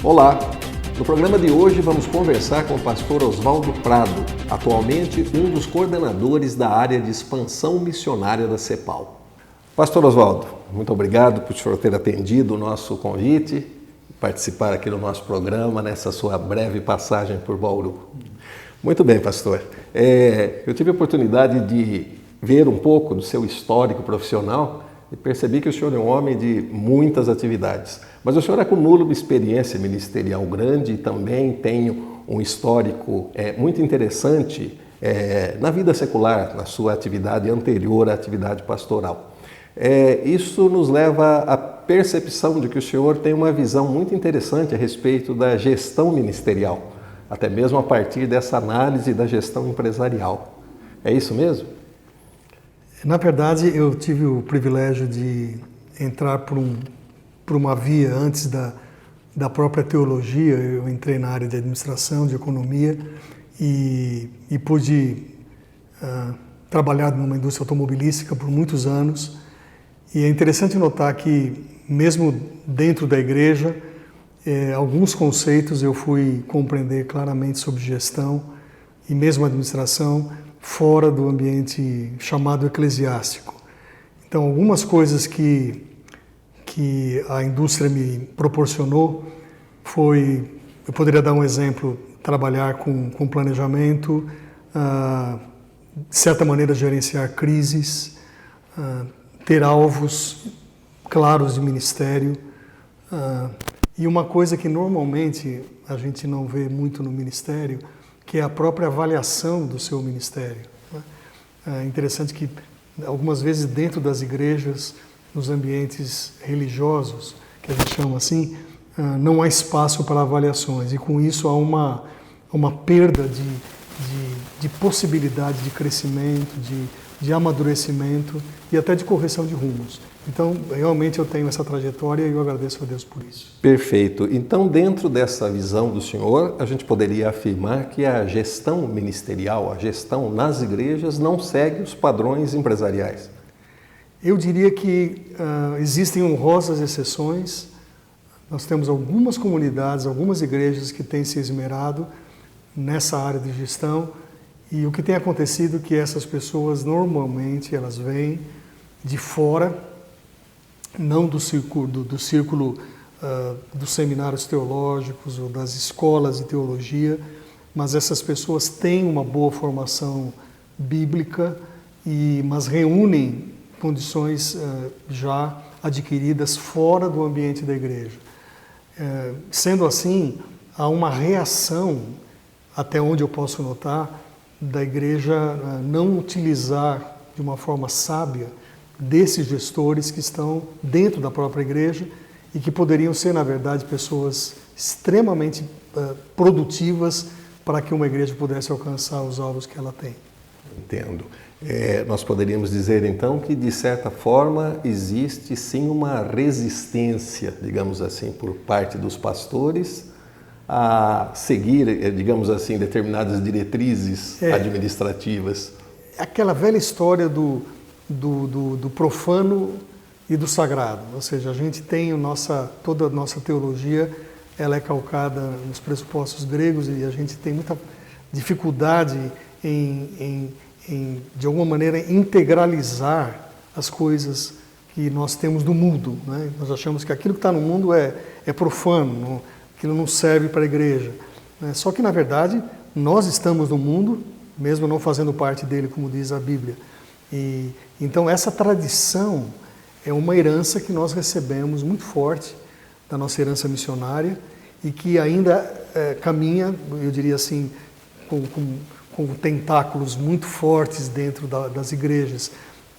Olá! No programa de hoje vamos conversar com o pastor Oswaldo Prado, atualmente um dos coordenadores da área de expansão missionária da CEPAL. Pastor Oswaldo, muito obrigado por o senhor ter atendido o nosso convite, participar aqui do nosso programa nessa sua breve passagem por Bauru. Muito bem, pastor. Eu tive a oportunidade de ver um pouco do seu histórico profissional e percebi que o senhor é um homem de muitas atividades. Mas o senhor acumula uma experiência ministerial grande e também tem um histórico muito interessante na vida secular, na sua atividade anterior à atividade pastoral. Isso nos leva à percepção de que o senhor tem uma visão muito interessante a respeito da gestão ministerial, até mesmo a partir dessa análise da gestão empresarial. É isso mesmo? Na verdade, eu tive o privilégio de entrar por uma via antes da própria teologia. Eu entrei na área de administração, de economia e pude trabalhar numa indústria automobilística por muitos anos. E é interessante notar que, mesmo dentro da igreja, alguns conceitos eu fui compreender claramente sobre gestão e mesmo administração fora do ambiente chamado eclesiástico. Então, algumas coisas que a indústria me proporcionou eu poderia dar um exemplo, trabalhar com planejamento, de certa maneira gerenciar crises, ter alvos claros de ministério, e uma coisa que normalmente a gente não vê muito no ministério, que é a própria avaliação do seu ministério. É interessante que algumas vezes dentro das igrejas, nos ambientes religiosos, que a gente chama assim, não há espaço para avaliações e com isso há uma perda de possibilidade de crescimento, de amadurecimento e até de correção de rumos. Então, realmente eu tenho essa trajetória e eu agradeço a Deus por isso. Perfeito. Então, dentro dessa visão do senhor, a gente poderia afirmar que a gestão ministerial, a gestão nas igrejas, não segue os padrões empresariais. Eu diria que existem honrosas exceções. Nós temos algumas comunidades, algumas igrejas que têm se esmerado nessa área de gestão e o que tem acontecido é que essas pessoas normalmente elas vêm de fora, não do círculo dos seminários teológicos ou das escolas de teologia, mas essas pessoas têm uma boa formação bíblica, mas reúnem condições já adquiridas fora do ambiente da igreja. Sendo assim, há uma reação, até onde eu posso notar, da igreja não utilizar de uma forma sábia desses gestores que estão dentro da própria igreja e que poderiam ser, na verdade, pessoas extremamente produtivas para que uma igreja pudesse alcançar os alvos que ela tem. Entendo. Nós poderíamos dizer, então, que, de certa forma, existe, sim, uma resistência, digamos assim, por parte dos pastores a seguir, digamos assim, determinadas diretrizes administrativas. Aquela velha história do profano e do sagrado, ou seja, a gente tem toda a nossa teologia, ela é calcada nos pressupostos gregos e a gente tem muita dificuldade em de alguma maneira integralizar as coisas que nós temos do mundo, né? Nós achamos que aquilo que está no mundo é profano, aquilo não serve para a igreja, né? Só que na verdade nós estamos no mundo, mesmo não fazendo parte dele, como diz a Bíblia. E então essa tradição é uma herança que nós recebemos muito forte da nossa herança missionária e que ainda caminha, eu diria assim, com tentáculos muito fortes dentro das igrejas.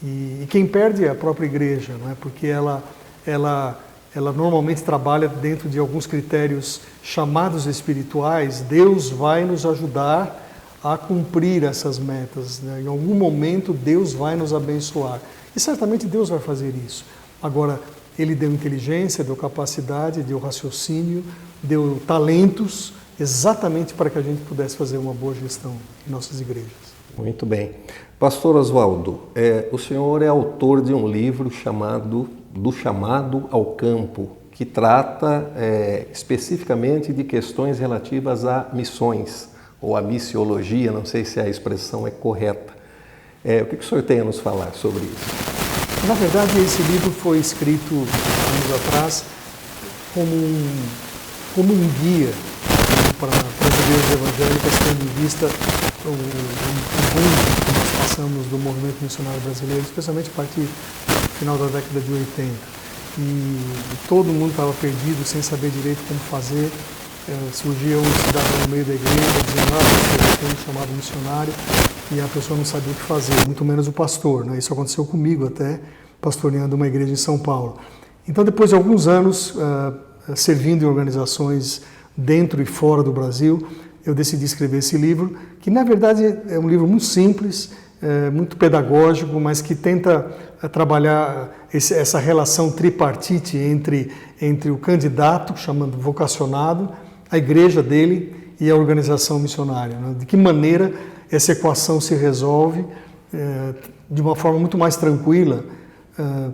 E quem perde é a própria igreja, não é? Porque ela normalmente trabalha dentro de alguns critérios chamados espirituais. Deus vai nos ajudar a cumprir essas metas, né? Em algum momento Deus vai nos abençoar. E certamente Deus vai fazer isso. Agora, Ele deu inteligência, deu capacidade, deu raciocínio, deu talentos, exatamente para que a gente pudesse fazer uma boa gestão em nossas igrejas. Muito bem. Pastor Oswaldo, o senhor é autor de um livro chamado Do Chamado ao Campo, que trata especificamente de questões relativas a missões, ou a missiologia, não sei se a expressão é correta. O que o senhor tem a nos falar sobre isso? Na verdade, esse livro foi escrito anos atrás como um guia para as igrejas evangélicas, tendo em vista o boom que nós passamos do movimento missionário brasileiro, especialmente a partir do final da década de 80. E todo mundo estava perdido, sem saber direito como fazer. Surgia um cidadão no meio da igreja dizendo, eu tenho um chamado missionário, e a pessoa não sabia o que fazer, muito menos o pastor, né? Isso aconteceu comigo até, pastoreando uma igreja em São Paulo. Então, depois de alguns anos servindo em organizações dentro e fora do Brasil, eu decidi escrever esse livro, que na verdade é um livro muito simples, muito pedagógico, mas que tenta trabalhar essa relação tripartite entre o candidato, chamando vocacionado, a igreja dele e a organização missionária, né? De que maneira essa equação se resolve de uma forma muito mais tranquila,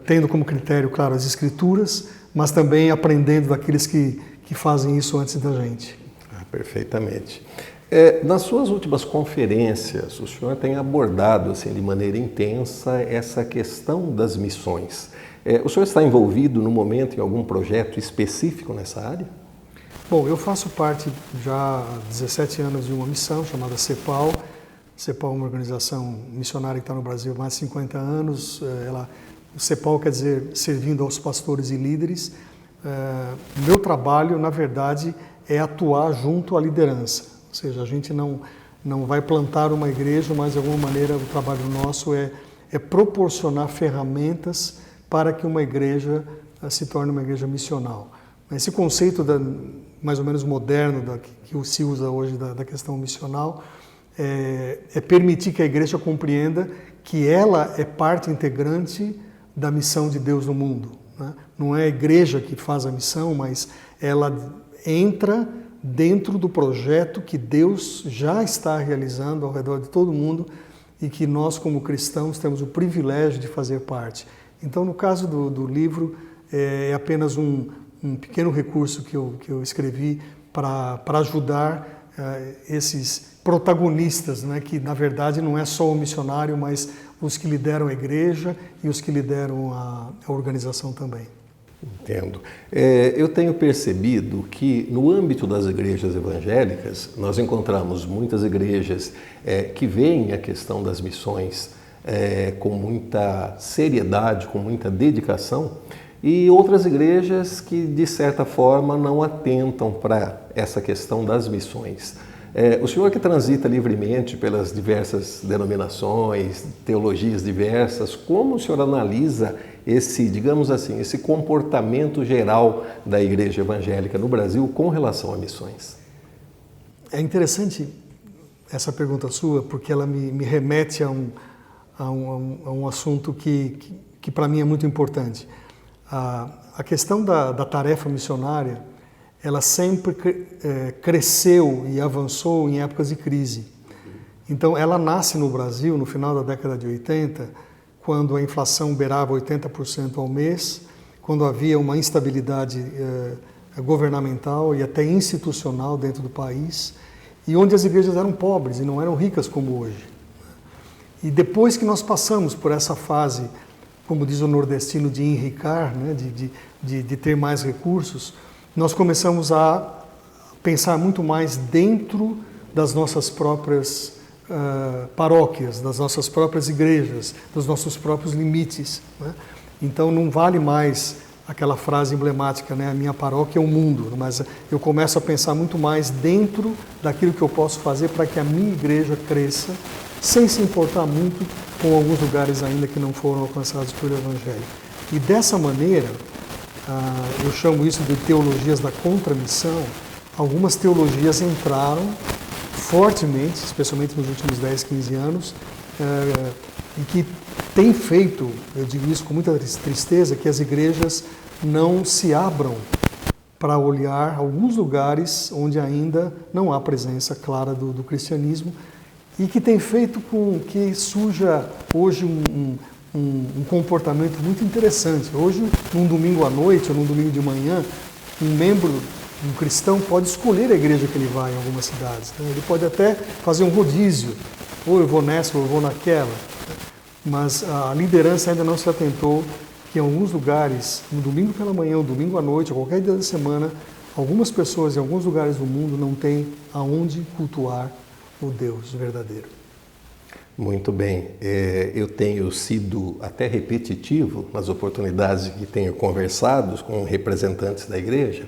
tendo como critério, claro, as escrituras, mas também aprendendo daqueles que fazem isso antes da gente. Perfeitamente. Nas suas últimas conferências, o senhor tem abordado assim, de maneira intensa essa questão das missões. O senhor está envolvido no momento em algum projeto específico nessa área? Bom, eu faço parte já há 17 anos de uma missão chamada CEPAL. CEPAL é uma organização missionária que está no Brasil há mais de 50 anos. O CEPAL quer dizer servindo aos pastores e líderes. Meu trabalho, na verdade, é atuar junto à liderança. Ou seja, a gente não vai plantar uma igreja, mas de alguma maneira o trabalho nosso é proporcionar ferramentas para que uma igreja se torne uma igreja missional. Esse conceito mais ou menos moderno que se usa hoje da questão missional é permitir que a igreja compreenda que ela é parte integrante da missão de Deus no mundo, né? Não é a igreja que faz a missão, mas ela entra dentro do projeto que Deus já está realizando ao redor de todo mundo e que nós, como cristãos, temos o privilégio de fazer parte. Então, no caso do livro, é apenas um pequeno recurso que eu escrevi para ajudar esses protagonistas, né, que na verdade não é só o missionário, mas os que lideram a igreja e os que lideram a organização também. Entendo. Eu tenho percebido que no âmbito das igrejas evangélicas, nós encontramos muitas igrejas que veem a questão das missões com muita seriedade, com muita dedicação, e outras igrejas que, de certa forma, não atentam para essa questão das missões. O senhor que transita livremente pelas diversas denominações, teologias diversas, como o senhor analisa esse, digamos assim, esse comportamento geral da igreja evangélica no Brasil com relação a missões? É interessante essa pergunta sua, porque ela me remete a um assunto que para mim é muito importante. A questão da tarefa missionária, ela sempre cresceu e avançou em épocas de crise. Então, ela nasce no Brasil no final da década de 80, quando a inflação beirava 80% ao mês, quando havia uma instabilidade governamental e até institucional dentro do país, e onde as igrejas eram pobres e não eram ricas como hoje. E depois que nós passamos por essa fase, como diz o nordestino, de enricar, né, de ter mais recursos, nós começamos a pensar muito mais dentro das nossas próprias paróquias, das nossas próprias igrejas, dos nossos próprios limites, né? Então não vale mais aquela frase emblemática, né? A minha paróquia é o mundo, mas eu começo a pensar muito mais dentro daquilo que eu posso fazer para que a minha igreja cresça, sem se importar muito com alguns lugares ainda que não foram alcançados pelo Evangelho. E dessa maneira, eu chamo isso de teologias da contramissão. Algumas teologias entraram fortemente, especialmente nos últimos 10, 15 anos, e que tem feito, eu digo isso com muita tristeza, que as igrejas não se abram para olhar alguns lugares onde ainda não há presença clara do cristianismo, e que tem feito com que surja hoje um comportamento muito interessante. Hoje, num domingo à noite ou num domingo de manhã, um cristão pode escolher a igreja que ele vai em algumas cidades. Né? Ele pode até fazer um rodízio, ou eu vou nessa ou eu vou naquela. Mas a liderança ainda não se atentou que em alguns lugares, no domingo pela manhã, ou domingo à noite, ou qualquer dia da semana, algumas pessoas em alguns lugares do mundo não têm aonde cultuar o Deus verdadeiro. Muito bem. Eu tenho sido até repetitivo nas oportunidades que tenho conversado com representantes da igreja.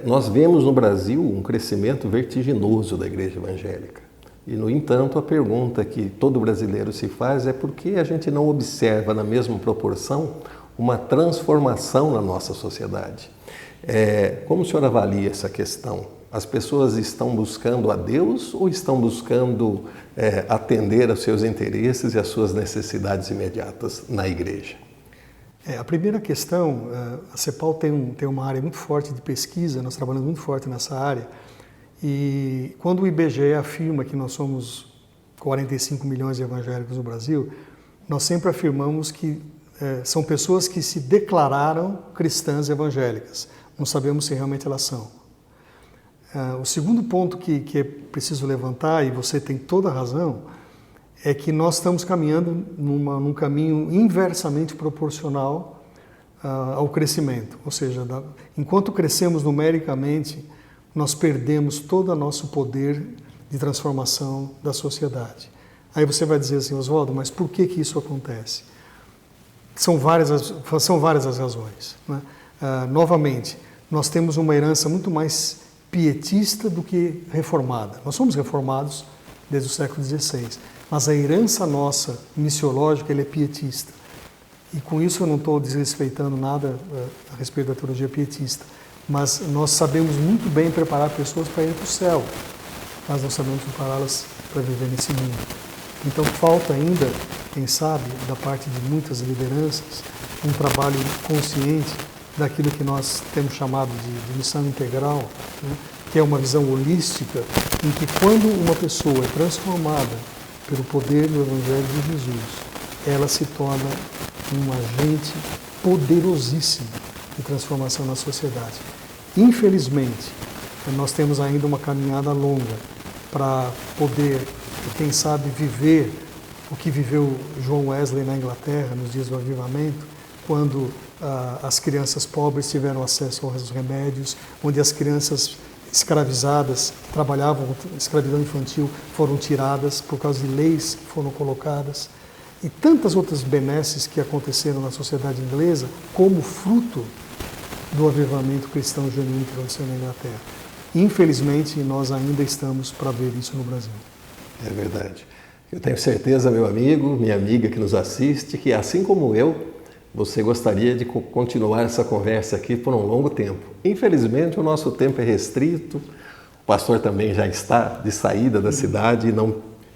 Nós vemos no Brasil um crescimento vertiginoso da igreja evangélica. E, no entanto, a pergunta que todo brasileiro se faz é por que a gente não observa na mesma proporção uma transformação na nossa sociedade. Como o senhor avalia essa questão? As pessoas estão buscando a Deus ou estão buscando atender aos seus interesses e às suas necessidades imediatas na igreja? A primeira questão, a CEPAL tem uma área muito forte de pesquisa, nós trabalhamos muito forte nessa área, e quando o IBGE afirma que nós somos 45 milhões de evangélicos no Brasil, nós sempre afirmamos que são pessoas que se declararam cristãs evangélicas, não sabemos se realmente elas são. O segundo ponto que é preciso levantar, e você tem toda a razão, é que nós estamos caminhando num caminho inversamente proporcional ao crescimento. Ou seja, enquanto crescemos numericamente, nós perdemos todo o nosso poder de transformação da sociedade. Aí você vai dizer assim, Oswaldo, mas por que isso acontece? São várias as razões. Né? Novamente, nós temos uma herança muito mais pietista do que reformada. Nós somos reformados desde o século XVI, mas a herança nossa missiológica ela é pietista. E com isso eu não estou desrespeitando nada a respeito da teologia pietista, mas nós sabemos muito bem preparar pessoas para ir para o céu, mas não sabemos prepará-las para viver nesse mundo. Então falta ainda, quem sabe, da parte de muitas lideranças, um trabalho consciente daquilo que nós temos chamado de missão integral, né? Que é uma visão holística, em que quando uma pessoa é transformada pelo poder do Evangelho de Jesus, ela se torna um agente poderosíssimo de transformação na sociedade. Infelizmente, nós temos ainda uma caminhada longa para poder, quem sabe, viver o que viveu John Wesley na Inglaterra, nos dias do avivamento, quando as crianças pobres tiveram acesso aos remédios, onde as crianças escravizadas, que trabalhavam com escravidão infantil, foram tiradas por causa de leis que foram colocadas, e tantas outras benesses que aconteceram na sociedade inglesa como fruto do avivamento cristão genuíno que aconteceu na Inglaterra. Infelizmente, nós ainda estamos para ver isso no Brasil. É verdade. Eu tenho certeza, meu amigo, minha amiga que nos assiste, que assim como eu, você gostaria de continuar essa conversa aqui por um longo tempo. Infelizmente, o nosso tempo é restrito, o pastor também já está de saída da cidade e,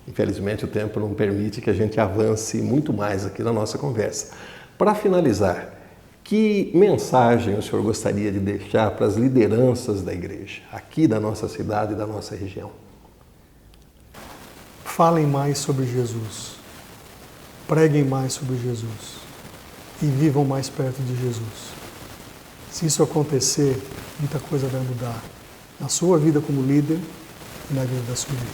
infelizmente, o tempo não permite que a gente avance muito mais aqui na nossa conversa. Para finalizar, que mensagem o senhor gostaria de deixar para as lideranças da igreja, aqui da nossa cidade e da nossa região? Falem mais sobre Jesus, preguem mais sobre Jesus e vivam mais perto de Jesus. Se isso acontecer, muita coisa vai mudar na sua vida como líder e na vida da sua igreja.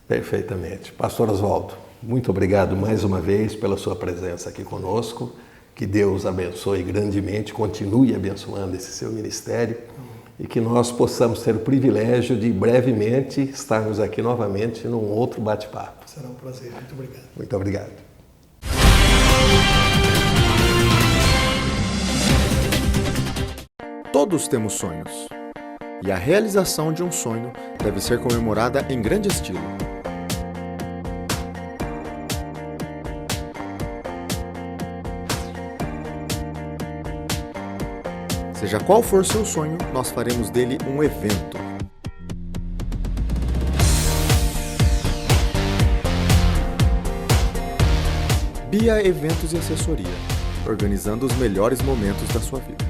Perfeitamente. Pastor Oswaldo, muito obrigado mais uma vez pela sua presença aqui conosco. Que Deus abençoe grandemente, continue abençoando esse seu ministério e que nós possamos ter o privilégio de brevemente estarmos aqui novamente num outro bate-papo. Será um prazer. Muito obrigado. Muito obrigado. Todos temos sonhos. E a realização de um sonho deve ser comemorada em grande estilo. Seja qual for seu sonho, nós faremos dele um evento. Bia Eventos e Assessoria, organizando os melhores momentos da sua vida.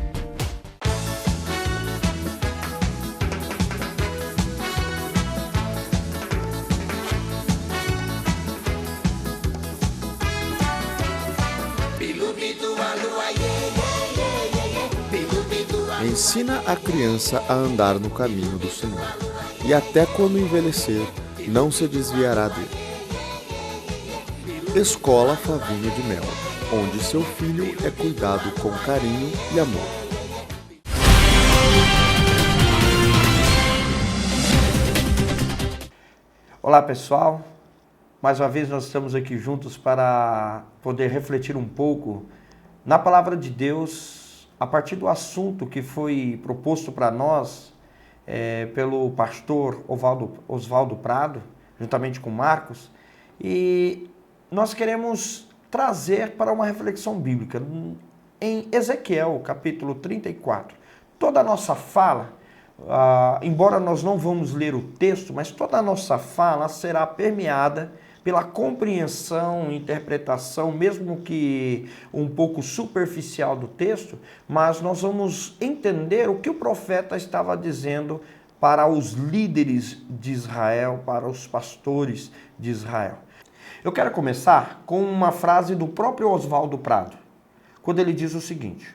Ensina a criança a andar no caminho do Senhor, e até quando envelhecer, não se desviará dele. Escola Flavinha de Mel, onde seu filho é cuidado com carinho e amor. Olá pessoal, mais uma vez nós estamos aqui juntos para poder refletir um pouco na Palavra de Deus a partir do assunto que foi proposto para nós pelo pastor Oswaldo Prado, juntamente com Marcos, e nós queremos trazer para uma reflexão bíblica em Ezequiel, capítulo 34. Toda a nossa fala, embora nós não vamos ler o texto, mas toda a nossa fala será permeada pela compreensão, interpretação, mesmo que um pouco superficial do texto, mas nós vamos entender o que o profeta estava dizendo para os líderes de Israel, para os pastores de Israel. Eu quero começar com uma frase do próprio Oswaldo Prado, quando ele diz o seguinte: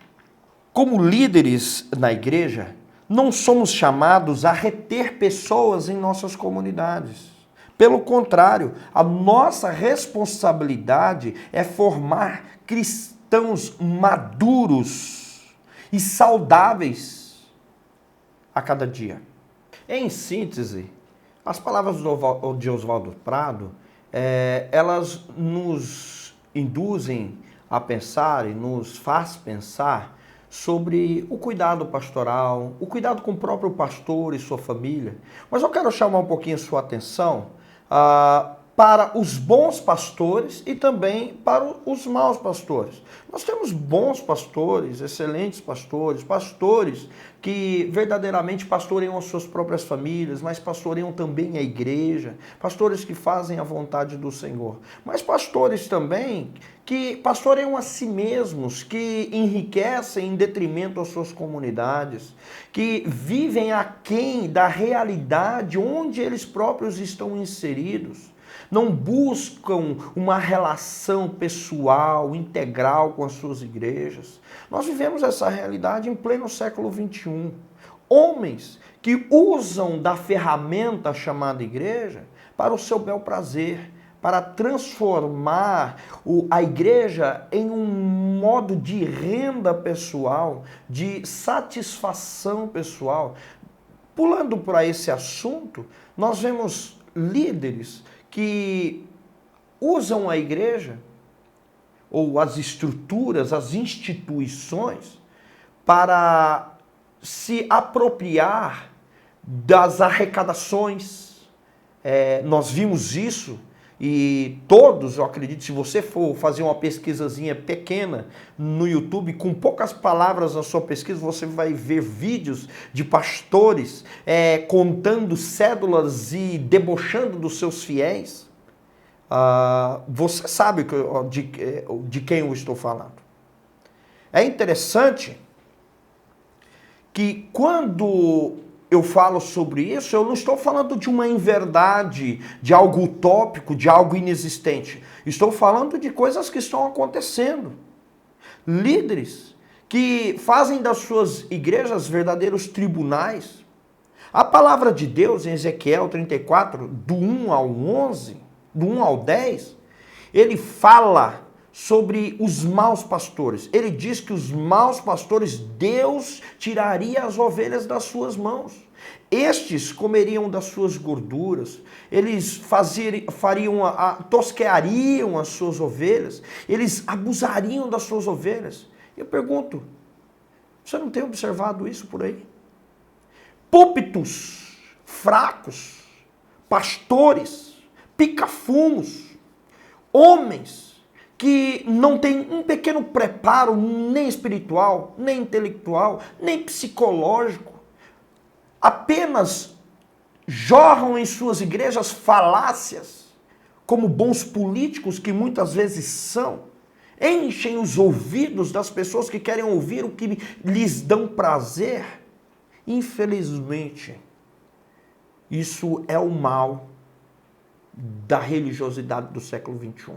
como líderes na igreja, não somos chamados a reter pessoas em nossas comunidades. Pelo contrário, a nossa responsabilidade é formar cristãos maduros e saudáveis a cada dia. Em síntese, as palavras de Oswaldo Prado, elas nos induzem a pensar e nos faz pensar sobre o cuidado pastoral, o cuidado com o próprio pastor e sua família. Mas eu quero chamar um pouquinho a sua atenção para os bons pastores e também para os maus pastores. Nós temos bons pastores, excelentes pastores, pastores que verdadeiramente pastoreiam as suas próprias famílias, mas pastoreiam também a igreja, pastores que fazem a vontade do Senhor. Mas pastores também que pastoreiam a si mesmos, que enriquecem em detrimento às suas comunidades, que vivem aquém da realidade onde eles próprios estão inseridos, não buscam uma relação pessoal, integral com as suas igrejas. Nós vivemos essa realidade em pleno século XXI. Homens que usam da ferramenta chamada igreja para o seu bel prazer, para transformar a igreja em um modo de renda pessoal, de satisfação pessoal. Pulando para esse assunto, nós vemos líderes que usam a igreja, ou as estruturas, as instituições, para se apropriar das arrecadações. Nós vimos isso. E todos, eu acredito, se você for fazer uma pesquisazinha pequena no YouTube, com poucas palavras na sua pesquisa, você vai ver vídeos de pastores contando cédulas e debochando dos seus fiéis. Você sabe de quem eu estou falando. É interessante que quando eu falo sobre isso, eu não estou falando de uma inverdade, de algo utópico, de algo inexistente. Estou falando de coisas que estão acontecendo. Líderes que fazem das suas igrejas verdadeiros tribunais. A palavra de Deus em Ezequiel 34, do 1 ao 11, do 1 ao 10, ele fala sobre os maus pastores. Ele diz que os maus pastores, Deus tiraria as ovelhas das suas mãos. Estes comeriam das suas gorduras, eles tosqueariam as suas ovelhas, eles abusariam das suas ovelhas. Eu pergunto, você não tem observado isso por aí? Púlpitos fracos, pastores, pica-fumos, homens que não têm um pequeno preparo nem espiritual, nem intelectual, nem psicológico, apenas jorram em suas igrejas falácias, como bons políticos que muitas vezes são, enchem os ouvidos das pessoas que querem ouvir o que lhes dão prazer. Infelizmente, isso é o mal da religiosidade do século XXI.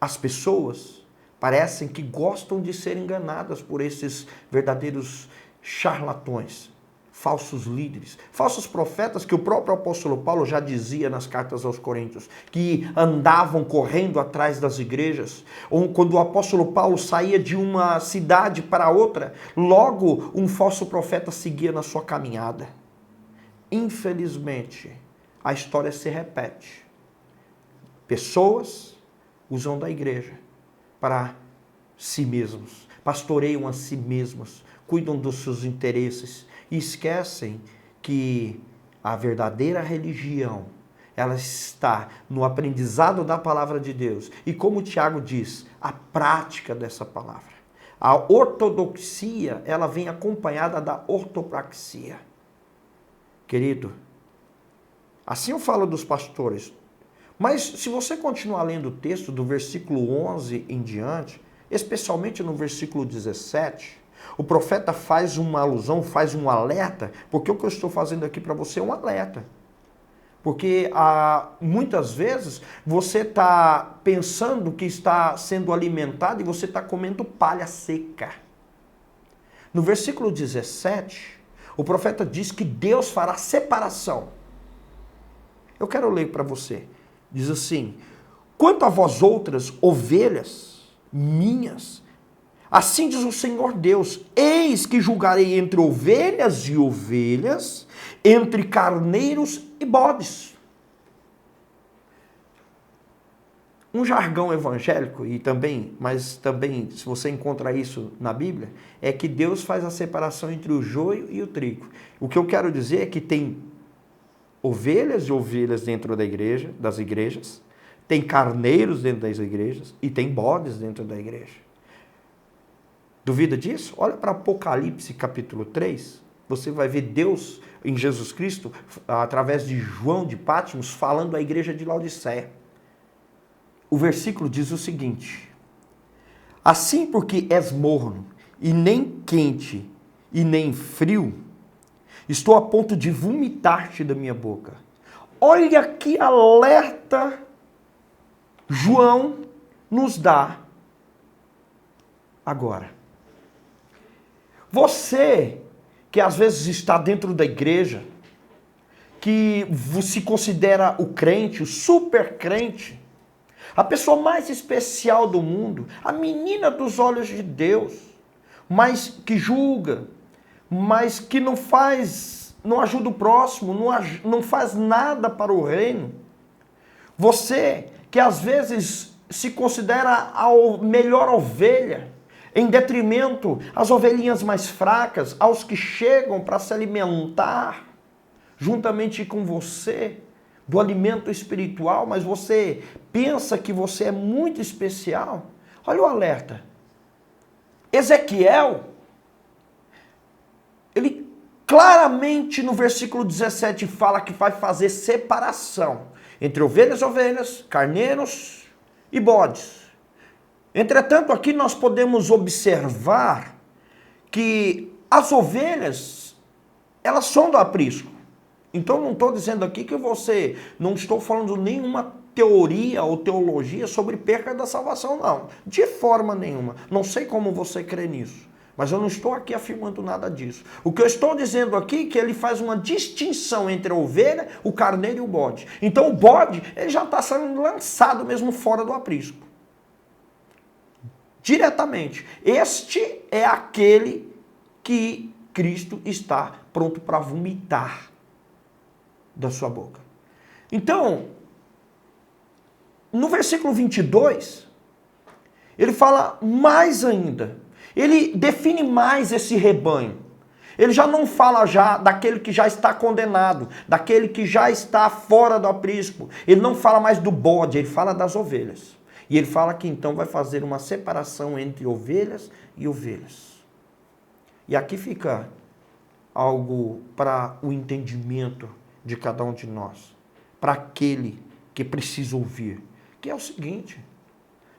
As pessoas parecem que gostam de ser enganadas por esses verdadeiros charlatões, falsos líderes, falsos profetas que o próprio apóstolo Paulo já dizia nas cartas aos Coríntios, que andavam correndo atrás das igrejas. Ou quando o apóstolo Paulo saía de uma cidade para outra, logo um falso profeta seguia na sua caminhada. Infelizmente, a história se repete. Pessoas usam da igreja para si mesmos, pastoreiam a si mesmos, cuidam dos seus interesses e esquecem que a verdadeira religião, ela está no aprendizado da palavra de Deus. E como o Tiago diz, a prática dessa palavra. A ortodoxia, ela vem acompanhada da ortopraxia. Querido, assim eu falo dos pastores, mas se você continuar lendo o texto do versículo 11 em diante, especialmente no versículo 17, o profeta faz uma alusão, faz um alerta, porque o que eu estou fazendo aqui para você é um alerta. Porque muitas vezes você está pensando que está sendo alimentado e você está comendo palha seca. No versículo 17, o profeta diz que Deus fará separação. Eu quero ler para você. Diz assim: quanto a vós outras ovelhas minhas, assim diz o Senhor Deus, eis que julgarei entre ovelhas e ovelhas, entre carneiros e bodes. Um jargão evangélico, mas também, se você encontra isso na Bíblia, é que Deus faz a separação entre o joio e o trigo. O que eu quero dizer é que tem ovelhas e ovelhas dentro das igrejas, tem carneiros dentro das igrejas e tem bodes dentro da igreja. Duvida disso? Olha para Apocalipse capítulo 3, você vai ver Deus em Jesus Cristo, através de João de Patmos, falando à igreja de Laodiceia. O versículo diz o seguinte: assim porque és morno, e nem quente, e nem frio, estou a ponto de vomitar-te da minha boca. Olha que alerta João nos dá agora. Você que às vezes está dentro da igreja, que se considera o crente, o super crente, a pessoa mais especial do mundo, a menina dos olhos de Deus, mas que julga, mas que não ajuda o próximo, não faz nada para o reino. Você que às vezes se considera a melhor ovelha, em detrimento às ovelhinhas mais fracas, aos que chegam para se alimentar juntamente com você do alimento espiritual, mas você pensa que você é muito especial. Olha o alerta. Ezequiel, ele claramente no versículo 17 fala que vai fazer separação entre ovelhas, carneiros e bodes. Entretanto, aqui nós podemos observar que as ovelhas, elas são do aprisco. Então, não estou dizendo aqui que não estou falando nenhuma teoria ou teologia sobre perca da salvação, não. De forma nenhuma. Não sei como você crê nisso, mas eu não estou aqui afirmando nada disso. O que eu estou dizendo aqui é que ele faz uma distinção entre a ovelha, o carneiro e o bode. Então, o bode, ele já está sendo lançado mesmo fora do aprisco. Diretamente. Este é aquele que Cristo está pronto para vomitar da sua boca. Então, no versículo 22, ele fala mais ainda. Ele define mais esse rebanho. Ele já não fala daquele que já está condenado, daquele que já está fora do aprisco. Ele não fala mais do bode, ele fala das ovelhas. E ele fala que então vai fazer uma separação entre ovelhas e ovelhas. E aqui fica algo para o entendimento de cada um de nós, para aquele que precisa ouvir, que é o seguinte: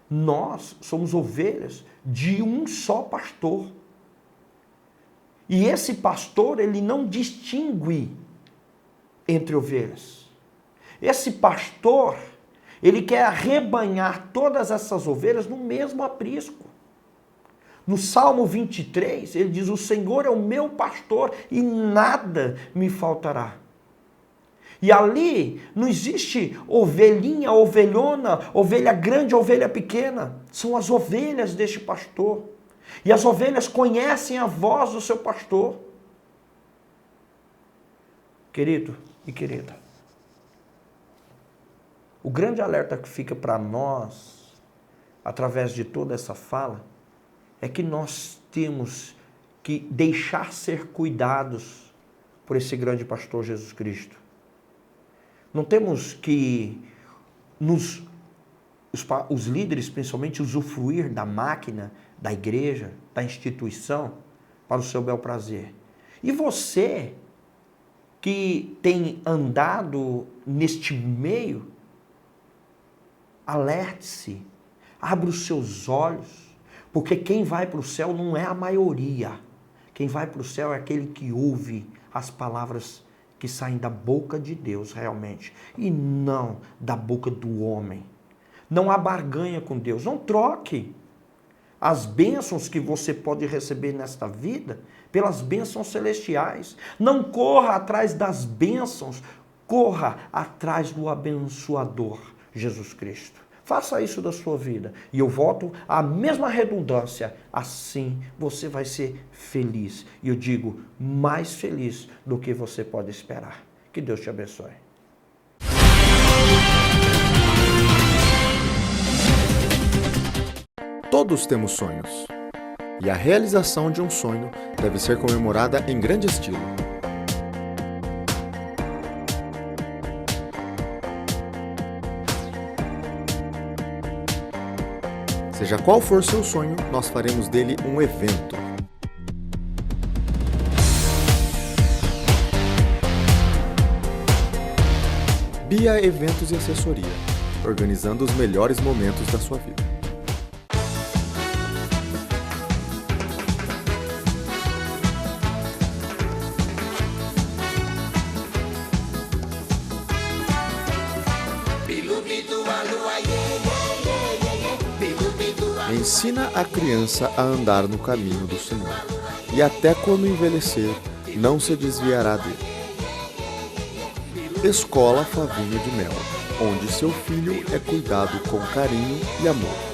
nós somos ovelhas de um só pastor. E esse pastor, ele não distingue entre ovelhas. Esse pastor, Ele quer arrebanhar todas essas ovelhas no mesmo aprisco. No Salmo 23, ele diz: o Senhor é o meu pastor e nada me faltará. E ali não existe ovelhinha, ovelhona, ovelha grande, ovelha pequena. São as ovelhas deste pastor. E as ovelhas conhecem a voz do seu pastor. Querido e querida, o grande alerta que fica para nós, através de toda essa fala, é que nós temos que deixar ser cuidados por esse grande pastor Jesus Cristo. Não temos que os líderes, principalmente, usufruir da máquina, da igreja, da instituição, para o seu bel prazer. E você, que tem andado neste meio, alerte-se, abra os seus olhos, porque quem vai para o céu não é a maioria. Quem vai para o céu é aquele que ouve as palavras que saem da boca de Deus realmente, e não da boca do homem. Não há barganha com Deus, não troque as bênçãos que você pode receber nesta vida pelas bênçãos celestiais. Não corra atrás das bênçãos, corra atrás do abençoador, Jesus Cristo. Faça isso da sua vida. E eu volto à mesma redundância. Assim você vai ser feliz. E eu digo, mais feliz do que você pode esperar. Que Deus te abençoe. Todos temos sonhos. E a realização de um sonho deve ser comemorada em grande estilo. Seja qual for seu sonho, nós faremos dele um evento. Bia Eventos e Assessoria, organizando os melhores momentos da sua vida. Ensina a criança a andar no caminho do Senhor, e até quando envelhecer, não se desviará dele. Escola Favinho de Mel, onde seu filho é cuidado com carinho e amor.